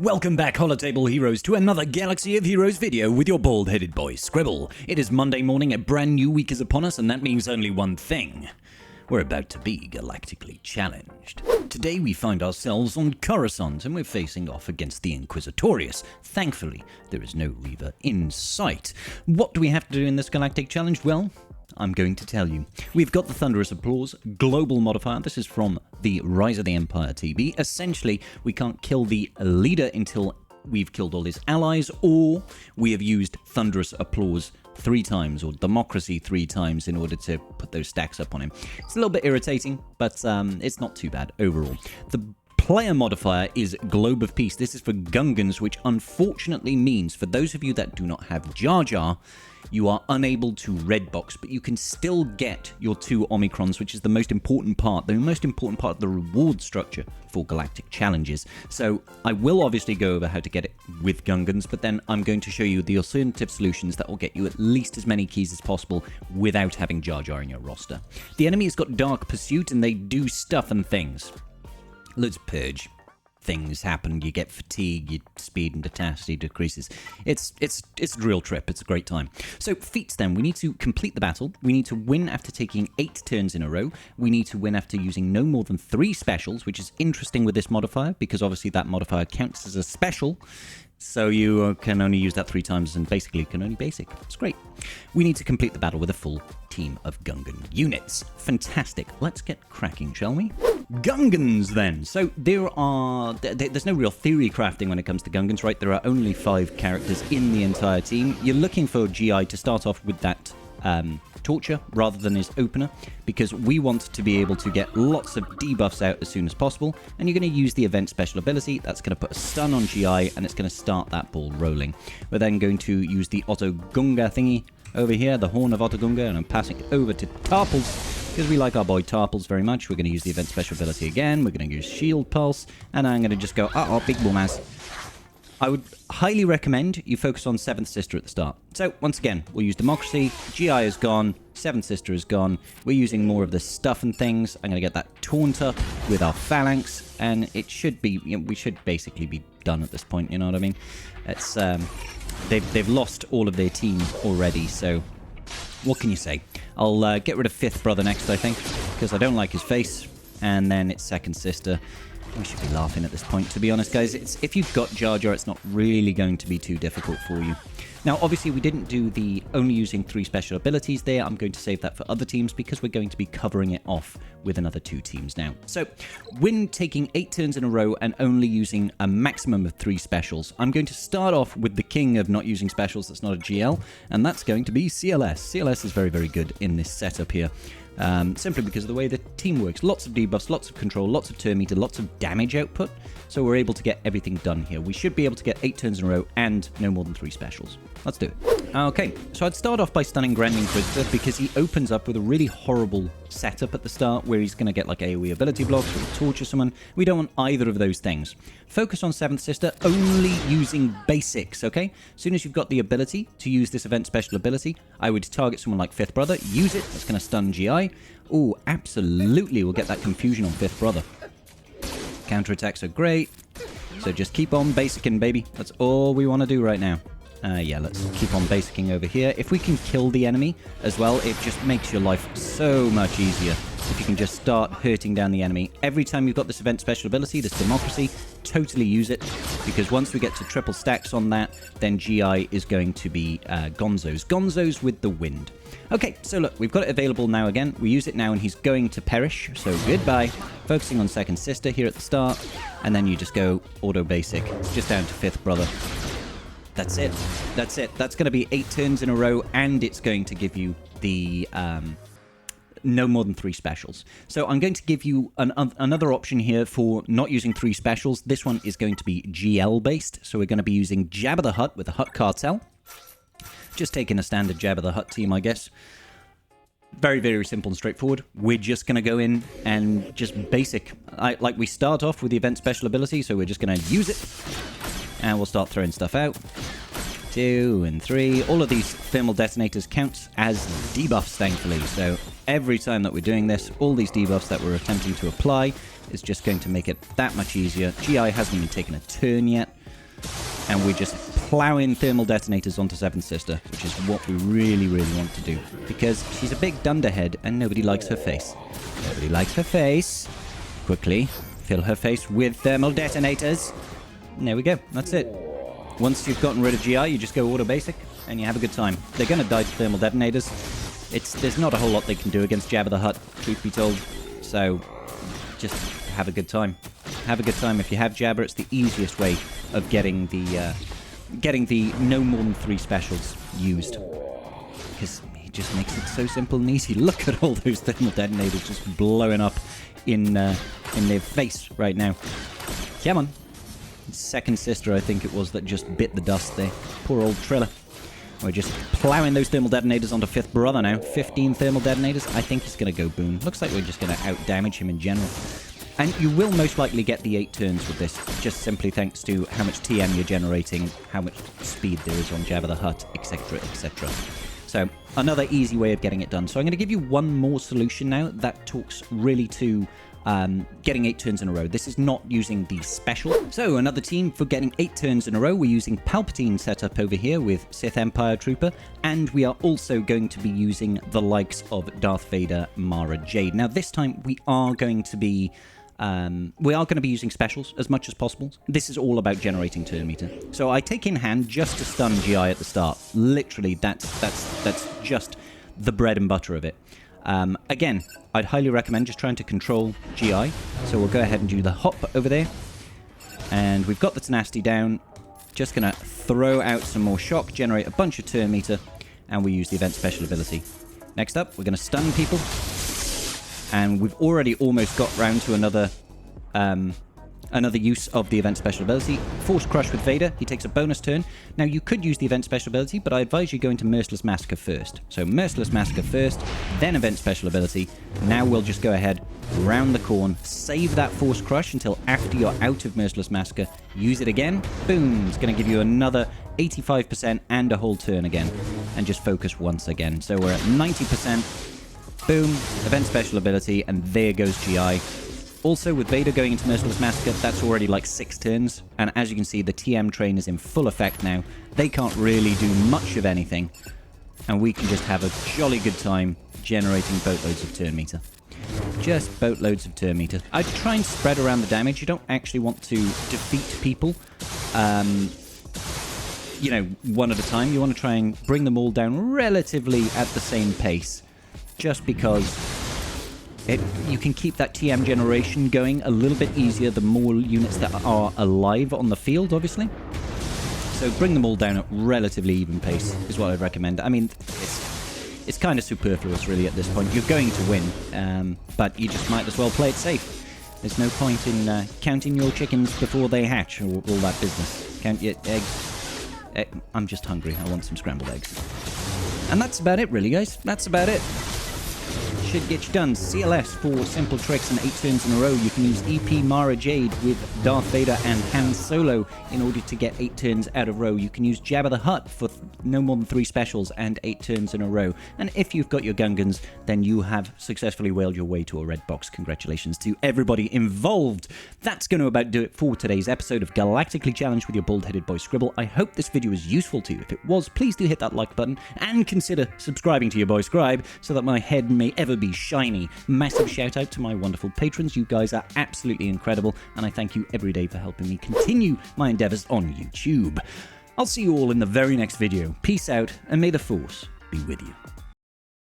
Welcome back, Holotable Heroes, to another Galaxy of Heroes video with your bald-headed boy, Scribble. It is Monday morning, a brand new week is upon us, and that means only one thing. We're about to be galactically challenged. Today we find ourselves on Coruscant, and we're facing off against the Inquisitorius. Thankfully, there is no Reaver in sight. What do we have to do in this galactic challenge? Well, I'm going to tell you. We've got the Thunderous Applause Global Modifier. This is from the Rise of the Empire TB. Essentially, we can't kill the leader until we've killed all his allies, or we have used Thunderous Applause 3 times, or Democracy 3 times, in order to put those stacks up on him. It's a little bit irritating, but it's not too bad overall. The player modifier is Globe of Peace. This is for Gungans, which unfortunately means, for those of you that do not have Jar Jar, you are unable to red box, but you can still get your 2 Omicrons, which is the most important part of the reward structure for galactic challenges. So I will obviously go over how to get it with Gungans, but then I'm going to show you the alternative solutions that will get you at least as many keys as possible without having Jar Jar in your roster. The enemy has got Dark Pursuit, and they do stuff and things. Loads of purge. Things happen, you get fatigue, your speed and tenacity decreases. It's a real trip, it's a great time. So feats then, we need to complete the battle, we need to win after taking 8 turns in a row, we need to win after using no more than 3 specials, which is interesting with this modifier, because obviously that modifier counts as a special, so you can only use that 3 times and basically can only basic. It's great. We need to complete the battle with a full team of Gungan units. Fantastic. Let's get cracking, shall we? Gungans then. So there's no real theory crafting when it comes to Gungans, right? There are only 5 characters in the entire team. You're looking for GI to start off with that torture rather than his opener, because we want to be able to get lots of debuffs out as soon as possible, and you're going to use the event special ability. That's going to put a stun on GI, and it's going to start that ball rolling. We're then going to use the Otto Gunga thingy over here, the Horn of Otto Gunga, and I'm passing it over to Tarples, because we like our boy Tarples very much. We're going to use the event special ability again, we're going to use Shield Pulse, and I'm going to just go, big boom ass. I would highly recommend you focus on 7th Sister at the start. So, once again, we'll use Democracy, GI is gone, 7th Sister is gone, we're using more of the stuff and things. I'm going to get that Taunter with our Phalanx, and it should be, we should basically be done at this point, you know what I mean? It's, they've lost all of their team already, so what can you say? I'll get rid of 5th Brother next, I think, because I don't like his face, and then it's 2nd Sister. We should be laughing at this point, to be honest, guys. If you've got Jar Jar, it's not really going to be too difficult for you. Now, obviously, we didn't do the only using 3 special abilities there. I'm going to save that for other teams because we're going to be covering it off with another 2 teams now. So, when taking 8 turns in a row and only using a maximum of 3 specials, I'm going to start off with the king of not using specials that's not a GL, and that's going to be CLS. CLS is very, very good in this setup here. Simply because of the way the team works. Lots of debuffs, lots of control, lots of turn meter, lots of damage output. So we're able to get everything done here. We should be able to get 8 turns in a row and no more than 3 specials. Let's do it. Okay, so I'd start off by stunning Grand Inquisitor because he opens up with a really horrible setup at the start where he's going to get like AoE ability blocks or torture someone. We don't want either of those things. Focus on 7th Sister, only using basics, okay? As soon as you've got the ability to use this event special ability, I would target someone like 5th Brother, use it, that's going to stun GI. Oh, absolutely, we'll get that confusion on 5th Brother. Counterattacks are great, so just keep on basicking, baby. That's all we want to do right now. Yeah, let's keep on basicking over here. If we can kill the enemy as well, it just makes your life so much easier. If you can just start hurting down the enemy. Every time you've got this event special ability, this Democracy, totally use it. Because once we get to triple stacks on that, then GI is going to be Gonzos. Gonzos with the wind. Okay, so look, we've got it available now again. We use it now and he's going to perish. So goodbye. Focusing on 2nd Sister here at the start. And then you just go auto basic. Just down to 5th Brother. That's it. That's it. That's going to be 8 turns in a row, and it's going to give you the no more than 3 specials. So I'm going to give you another option here for not using 3 specials. This one is going to be GL-based, so we're going to be using Jabba the Hutt with the Hutt Cartel. Just taking a standard Jabba the Hutt team, I guess. Very, very simple and straightforward. We're just going to go in and just basic. Like we start off with the event special ability, so we're just going to use it. And we'll start throwing stuff out. 2 and 3. All of these thermal detonators count as debuffs, thankfully. So every time that we're doing this, all these debuffs that we're attempting to apply is just going to make it that much easier. GI hasn't even taken a turn yet. and we're just plowing thermal detonators onto Seventh Sister, which is what we really, really want to do, because she's a big dunderhead and nobody likes her face. Nobody likes her face. Quickly, fill her face with thermal detonators. And there we go. That's it. Once you've gotten rid of GI, you just go auto basic, and you have a good time. They're going to die to thermal detonators. There's not a whole lot they can do against Jabba the Hutt, truth be told. So, just have a good time. Have a good time. If you have Jabba, it's the easiest way of getting the no more than 3 specials used. Because he just makes it so simple and easy. Look at all those thermal detonators just blowing up in their face right now. Come on. Second Sister, I think it was, that just bit the dust there. Poor old Triller. We're just plowing those thermal detonators onto 5th Brother now. 15 thermal detonators. I think he's going to go boom. Looks like we're just going to out-damage him in general. And you will most likely get the 8 turns with this, just simply thanks to how much TM you're generating, how much speed there is on Jabba the Hutt, etc., etc. So, another easy way of getting it done. So I'm going to give you one more solution now that talks really to getting 8 turns in a row. This is not using the special. So another team for getting 8 turns in a row. We're using Palpatine setup over here with Sith Empire Trooper, and we are also going to be using the likes of Darth Vader, Mara Jade. Now this time we are going to be using specials as much as possible. This is all about generating turn meter. So I take in hand just to stun GI at the start. Literally, that's just the bread and butter of it. Again, I'd highly recommend just trying to control GI. So we'll go ahead and do the hop over there. And we've got the tenacity down. Just going to throw out some more shock, generate a bunch of turn meter, and we use the event special ability. Next up, we're going to stun people. And we've already almost got round to another use of the event special ability. Force Crush with Vader. He takes a bonus turn. Now, you could use the event special ability, but I advise you go into Merciless Massacre first. So, Merciless Massacre first, then event special ability. Now, we'll just go ahead, round the corn, save that Force Crush until after you're out of Merciless Massacre. Use it again. Boom. It's going to give you another 85% and a whole turn again. And just focus once again. So, we're at 90%. Boom, event special ability, and there goes GI. Also, with Vader going into Merciless Massacre, that's already like 6 turns, and as you can see, the TM train is in full effect now. They can't really do much of anything, and we can just have a jolly good time generating boatloads of turn meter. Just boatloads of turn meter. I'd try and spread around the damage. You don't actually want to defeat people, you know, one at a time. You want to try and bring them all down relatively at the same pace. Just because you can keep that TM generation going a little bit easier the more units that are alive on the field, obviously. So bring them all down at relatively even pace is what I'd recommend. I mean, it's kind of superfluous really at this point. You're going to win, but you just might as well play it safe. There's no point in counting your chickens before they hatch or all that business. Count your eggs. I'm just hungry. I want some scrambled eggs. And that's about it really, guys. That's about it. Should get you done. CLS for simple tricks and 8 turns in a row. You can use EP Mara Jade with Darth Vader and Han Solo in order to get 8 turns out of row. You can use Jabba the Hutt for no more than 3 specials and 8 turns in a row. And if you've got your Gungans, then you have successfully whaled your way to a red box. Congratulations to everybody involved. That's going to about do it for today's episode of Galactically Challenged with your bald-headed boy Scribble. I hope this video was useful to you. If it was, please do hit that like button and consider subscribing to your boy Scribe so that my head may ever be shiny. Massive shout out to my wonderful patrons. You guys are absolutely incredible, and I thank you every day for helping me continue my endeavors on YouTube. I'll see you all in the very next video. Peace out, and may the Force be with you.